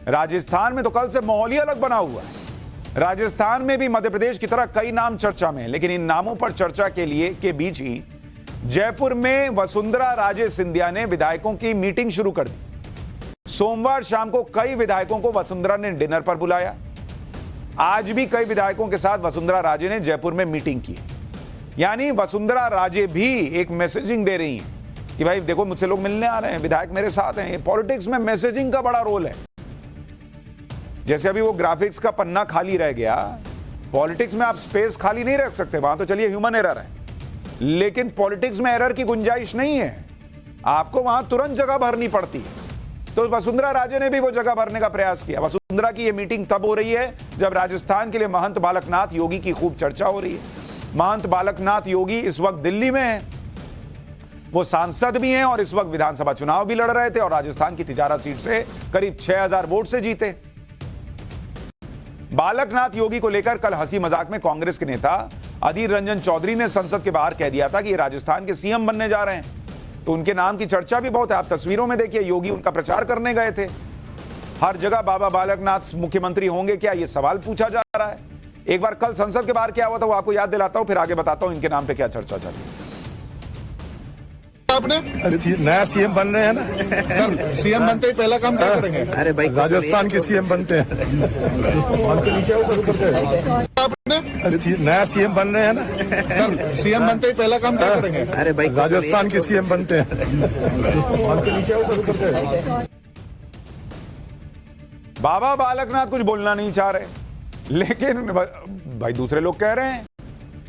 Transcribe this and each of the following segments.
राजस्थान में तो कल से माहौल ही अलग बना हुआ है। राजस्थान में भी मध्य प्रदेश की तरह कई नाम चर्चा में हैं, लेकिन इन नामों पर चर्चा के बीच ही जयपुर में वसुंधरा राजे सिंधिया ने विधायकों की मीटिंग शुरू कर दी। सोमवार शाम को कई विधायकों को वसुंधरा ने डिनर पर बुलाया। आज भी कई विधायकों के साथ वसुंधरा राजे ने जयपुर में मीटिंग की। यानी वसुंधरा राजे भी एक मैसेजिंग दे रही हैं कि भाई देखो, मुझसे लोग मिलने आ रहे हैं, विधायक मेरे साथ हैं। पॉलिटिक्स में मैसेजिंग का बड़ा रोल है। जैसे अभी वो ग्राफिक्स का पन्ना खाली रह गया, पॉलिटिक्स में आप स्पेस खाली नहीं रख सकते, वहां तो चलिए ह्यूमन एरर है, लेकिन पॉलिटिक्स में एरर की गुंजाइश नहीं है, आपको वहां तुरंत जगह भरनी पड़ती है। तो वसुंधरा राजे ने भी वो जगह भरने का प्रयास किया। वसुंधरा की ये मीटिंग तब हो रही है जब राजस्थान के लिए महंत बालकनाथ योगी की खूब चर्चा हो रही है। महंत बालकनाथ योगी इस वक्त दिल्ली में है, वो सांसद भी हैं और इस वक्त विधानसभा चुनाव भी लड़ रहे थे और राजस्थान की तिजारा सीट से करीब 6000 वोट से जीते। बालकनाथ योगी को लेकर कल हंसी मजाक में कांग्रेस के नेता अधीर रंजन चौधरी ने संसद के बाहर कह दिया था कि ये राजस्थान के सीएम बनने जा रहे हैं। तो उनके नाम की चर्चा भी बहुत है। आप तस्वीरों में देखिए, योगी उनका प्रचार करने गए थे। हर जगह बाबा बालकनाथ मुख्यमंत्री होंगे क्या, ये सवाल पूछा जा रहा है। एक बार कल संसद के बाहर क्या हुआ था वो आपको याद दिलाता हूं, फिर आगे बताता हूं इनके नाम पे क्या चर्चा चल रही है। आपने नया सीएम बन रहे हैं ना सर, सीएम बनते ही पहला काम क्या करेंगे? अरे भाई, राजस्थान के सीएम बनते हैं। आपने नया सीएम बन रहे हैं ना सर, सीएम बनते ही पहला काम क्या करेंगे? अरे भाई, राजस्थान के सीएम बनते हैं। बाबा बालकनाथ कुछ बोलना नहीं चाह रहे, लेकिन भाई दूसरे लोग कह रहे हैं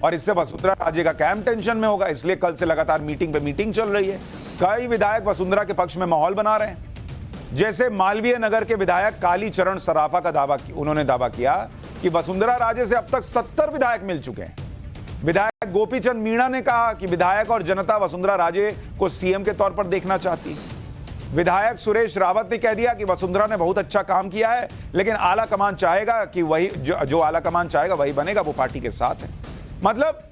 और इससे वसुंधरा राजे का कैंप टेंशन में होगा, इसलिए कल से लगातार मीटिंग पे मीटिंग चल रही है। कई विधायक वसुंधरा के पक्ष में माहौल बना रहे हैं। जैसे मालवीय नगर के विधायक काली चरण सराफा का उन्होंने दावा किया कि वसुंधरा राजे से अब तक 70 विधायक मिल चुके हैं। विधायक गोपीचंद मीणा ने कहा कि विधायक और जनता वसुंधरा राजे को सीएम के तौर पर देखना चाहती है। विधायक सुरेश रावत ने कह दिया कि वसुंधरा ने बहुत अच्छा काम किया है, लेकिन आला कमान चाहेगा कि वही जो आला कमान चाहेगा वही बनेगा, वो पार्टी के साथ है। मतलब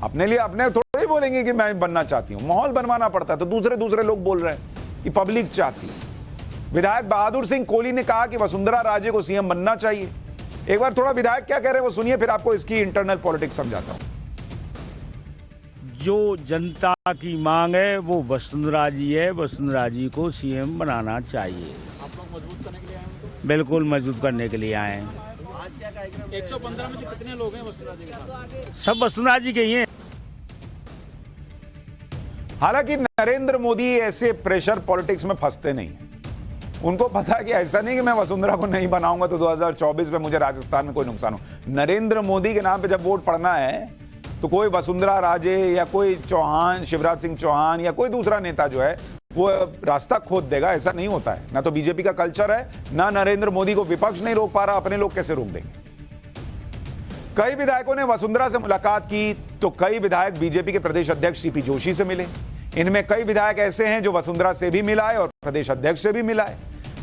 अपने लिए अपने थोड़े ही बोलेंगे कि मैं बनना चाहती हूं, माहौल बनवाना पड़ता है। तो दूसरे लोग बोल रहे हैं कि पब्लिक चाहती है। विधायक बहादुर सिंह कोहली ने कहा कि वसुंधरा राजे को सीएम बनना चाहिए। एक बार थोड़ा विधायक क्या कह रहे हैं वो सुनिए, फिर आपको इसकी इंटरनल पॉलिटिक्स समझाता हूं। जो जनता की मांग है वो वसुंधरा जी है, वसुंधरा जी को सीएम बनाना चाहिए। आप लोग मजबूत करने के लिए आए हैं? बिल्कुल मजबूत करने के लिए आए हैं। आज क्या कार्यक्रम? 115 में से कितने लोग हैं वसुंधरा जी के साथ? सब वसुंधरा जी के ही हैं। हालांकि नरेंद्र मोदी ऐसे प्रेशर पॉलिटिक्स में फंसते नहीं हैं। उनको पता है कि ऐसा नहीं कि मैं वसुंधरा को नहीं बनाऊंगा तो 2024 में मुझे राजस्थान में कोई नुकसान हो। नरेंद्र मोदी के नाम पे जब वोट पड़ना है तो कोई वसुंधरा राजे या कोई चौहान, शिवराज सिंह चौहान या कोई दूसरा नेता जो है वो रास्ता खोद देगा, ऐसा नहीं होता है। ना तो बीजेपी का कल्चर है, ना नरेंद्र मोदी को विपक्ष नहीं रोक पा रहा, अपने लोग कैसे रोक देंगे। कई विधायकों ने वसुंधरा से मुलाकात की तो कई विधायक बीजेपी के प्रदेश अध्यक्ष सीपी जोशी से मिले। इनमें कई विधायक ऐसे हैं जो वसुंधरा से भी मिलाए और प्रदेश अध्यक्ष से भी मिलाए।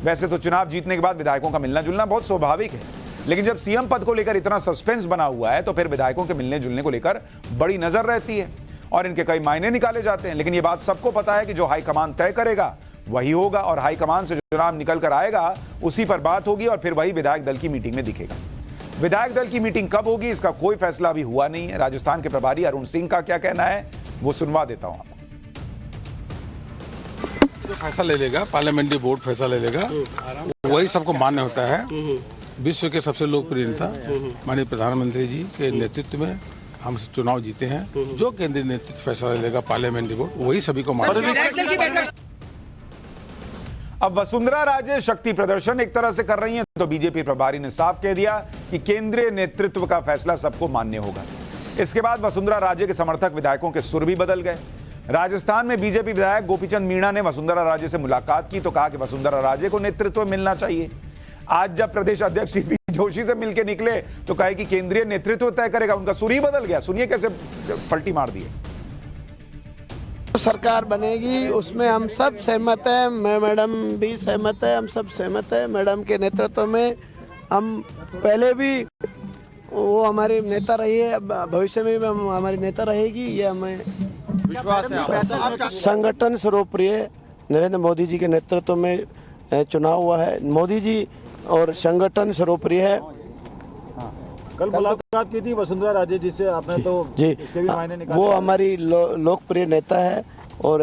वैसे तो चुनाव जीतने के बाद विधायकों का मिलना जुलना बहुत स्वाभाविक है, लेकिन जब सीएम पद को लेकर इतना सस्पेंस बना हुआ है तो फिर विधायकों के मिलने जुलने को लेकर बड़ी नजर रहती है और इनके कई मायने निकाले जाते हैं। लेकिन ये बात सबको पता है कि जो हाईकमान तय करेगा वही होगा और हाईकमान से जो नाम निकल कर आएगा उसी पर बात होगी और फिर वही विधायक दल की मीटिंग में दिखेगा। विधायक दल की मीटिंग कब होगी इसका कोई फैसला अभी हुआ नहीं है। राजस्थान के प्रभारी अरुण सिंह का क्या कहना है वो सुनवा देता हूं आपको। जो फैसला ले लेगा पार्लियामेंट्री बोर्ड फैसला ले लेगा, वही सबको मान्य होता है। विश्व के सबसे लोकप्रिय नेता माननीय प्रधानमंत्री जी के नेतृत्व में हम चुनाव जीते हैं। जो केंद्रीय नेतृत्व फैसला ले लेगा पार्लियामेंट्री बोर्ड वही सभी को मान्य। अब वसुंधरा राजे शक्ति प्रदर्शन एक तरह से कर रही हैं तो बीजेपी प्रभारी ने साफ कह दिया कि केंद्रीय नेतृत्व का फैसला सबको मान्य होगा। इसके बाद वसुंधरा राजे के समर्थक विधायकों के सुर भी बदल गए। राजस्थान में बीजेपी विधायक गोपीचंद मीणा ने वसुंधरा राजे से मुलाकात की तो कहा कि वसुंधरा राजे को नेतृत्व मिलना चाहिए। आज जब प्रदेश अध्यक्ष सीपी जोशी से मिलकर निकले तो कहे कि केंद्रीय नेतृत्व तय करेगा, उनका सुर ही बदल गया। सुनिए कैसे पलटी मार दी है। सरकार बनेगी उसमें हम सब सहमत हैं, मैं मैडम भी सहमत है, हम सब सहमत है। मैडम के नेतृत्व में हम पहले भी वो हमारी नेता रही है, भविष्य में भी हमारी नेता रहेगी, ये हमें विश्वास है। संगठन सर्वप्रिय नरेंद्र मोदी जी के नेतृत्व में चुनाव हुआ है। मोदी जी और संगठन सर्वोपरि है। कल मुलाकात की थी वसुंधरा राजे जी से, आपने तो जी, इसके भी मायने निकाले। वो हमारी लोकप्रिय नेता है और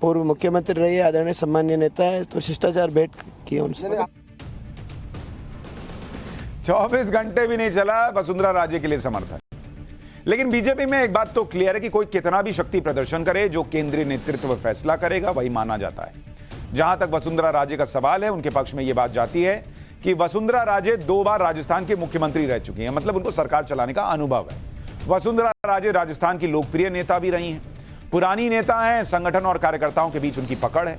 पूर्व मुख्यमंत्री रही है, आदरणीय सम्मानीय नेता है, तो शिष्टाचार भेंट की उनसे। 24 घंटे भी नहीं चला वसुंधरा राजे के लिए समर्थन। लेकिन बीजेपी में एक बात तो क्लियर है कि कोई कितना भी शक्ति प्रदर्शन करे, जो केंद्रीय नेतृत्व फैसला करेगा वही माना जाता है। जहां तक वसुंधरा राजे का सवाल है, उनके पक्ष में यह बात जाती है कि वसुंधरा राजे 2 बार राजस्थान के मुख्यमंत्री रह चुकी हैं, मतलब उनको सरकार चलाने का अनुभव है। वसुंधरा राजे राजस्थान की लोकप्रिय नेता भी रही हैं, पुरानी नेता हैं, संगठन और कार्यकर्ताओं के बीच उनकी पकड़ है।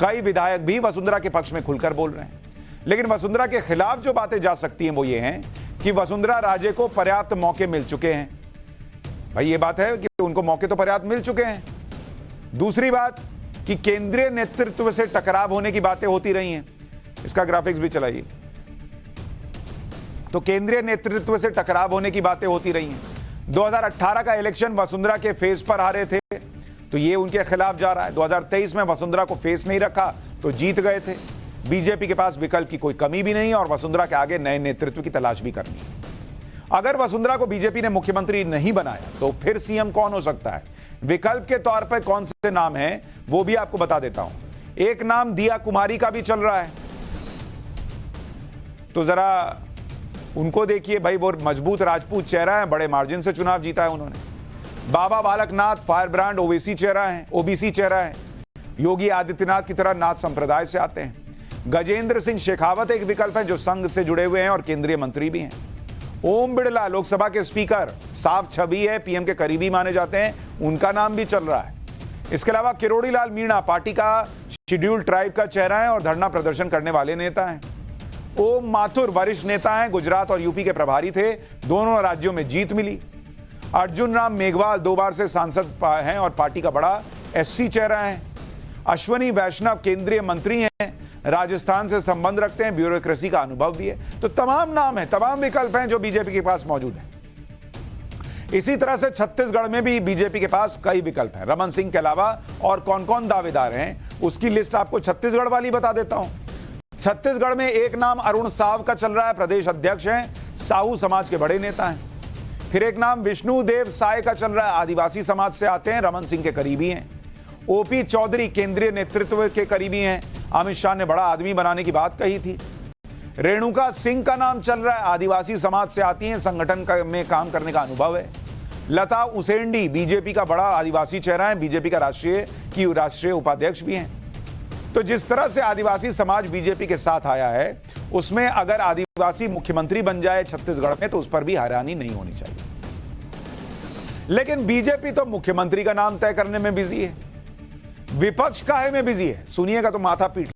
कई विधायक भी वसुंधरा के पक्ष में खुलकर बोल रहे हैं। लेकिन वसुंधरा के खिलाफ जो बातें जा सकती हैं वो ये हैं कि वसुंधरा राजे को पर्याप्त मौके मिल चुके हैं। भाई ये बात है कि उनको मौके तो पर्याप्त मिल चुके हैं। दूसरी बात कि केंद्रीय नेतृत्व से टकराव होने की बातें होती रही हैं। इसका ग्राफिक्स भी चलाइए। तो केंद्रीय नेतृत्व से टकराव होने की बातें होती रही हैं। 2018 का इलेक्शन वसुंधरा के फेस पर हारे थे, तो ये उनके खिलाफ जा रहा है। 2023 में वसुंधरा को फेस नहीं रखा तो जीत गए थे। बीजेपी के पास विकल्प की कोई कमी भी नहीं है और वसुंधरा के आगे नए नेतृत्व की तलाश भी करनी है। अगर वसुंधरा को बीजेपी ने मुख्यमंत्री नहीं बनाया तो फिर सीएम कौन हो सकता है? विकल्प के तौर पर कौन से नाम हैं वो भी आपको बता देता हूं। एक नाम दिया कुमारी का भी चल रहा है, तो जरा उनको देखिए भाई, वो मजबूत राजपूत चेहरा है, बड़े मार्जिन से चुनाव जीता है उन्होंने। Baba Balaknath fire brand OBC चेहरा है, योगी आदित्यनाथ की तरह नाथ संप्रदाय से आते हैं। गजेंद्र सिंह शेखावत एक विकल्प है जो संघ से जुड़े हुए हैं और केंद्रीय मंत्री भी हैं। ओम बिड़ला लोकसभा के स्पीकर, साफ छवि है, पीएम के करीबी माने जाते हैं, उनका नाम भी चल रहा है। इसके अलावा किरोड़ी लाल मीणा पार्टी का शेड्यूल ट्राइब का चेहरा है और धरना प्रदर्शन करने वाले नेता हैं। ओम माथुर वरिष्ठ नेता हैं, गुजरात और यूपी के प्रभारी थे, दोनों राज्यों में जीत मिली। अर्जुन राम मेघवाल 2 बार से सांसद हैं और पार्टी का बड़ा एससी चेहरा है। अश्वनी वैष्णव केंद्रीय मंत्री हैं, राजस्थान से संबंध रखते हैं, ब्यूरोक्रेसी का अनुभव भी है। तो तमाम नाम है, तमाम विकल्प हैं जो बीजेपी के पास मौजूद है। इसी तरह से छत्तीसगढ़ में भी बीजेपी के पास कई विकल्प हैं। रमन सिंह के अलावा और कौन कौन दावेदार हैं उसकी लिस्ट आपको छत्तीसगढ़ वाली बता देता हूं। छत्तीसगढ़ में एक नाम अरुण साव का चल रहा है, प्रदेश अध्यक्ष हैं, साहू समाज के बड़े नेता हैं। फिर एक नाम विष्णुदेव साय का चल रहा है, आदिवासी समाज से आते हैं, रमन सिंह के करीबी हैं। ओपी चौधरी केंद्रीय नेतृत्व के करीबी हैं, अमित शाह ने बड़ा आदमी बनाने की बात कही थी। रेणुका सिंह का नाम चल रहा है, आदिवासी समाज से आती हैं, संगठन में काम करने का अनुभव है। लता उसेंडी बीजेपी का बड़ा आदिवासी चेहरा है, बीजेपी का राष्ट्रीय उपाध्यक्ष भी हैं। तो जिस तरह से आदिवासी समाज बीजेपी के साथ आया है, उसमें अगर आदिवासी मुख्यमंत्री बन जाए छत्तीसगढ़ में तो उस पर भी हैरानी नहीं होनी चाहिए। लेकिन बीजेपी तो मुख्यमंत्री का नाम तय करने में बिजी है, विपक्ष काहे में बिजी है? सुनिएगा तो माथा पीट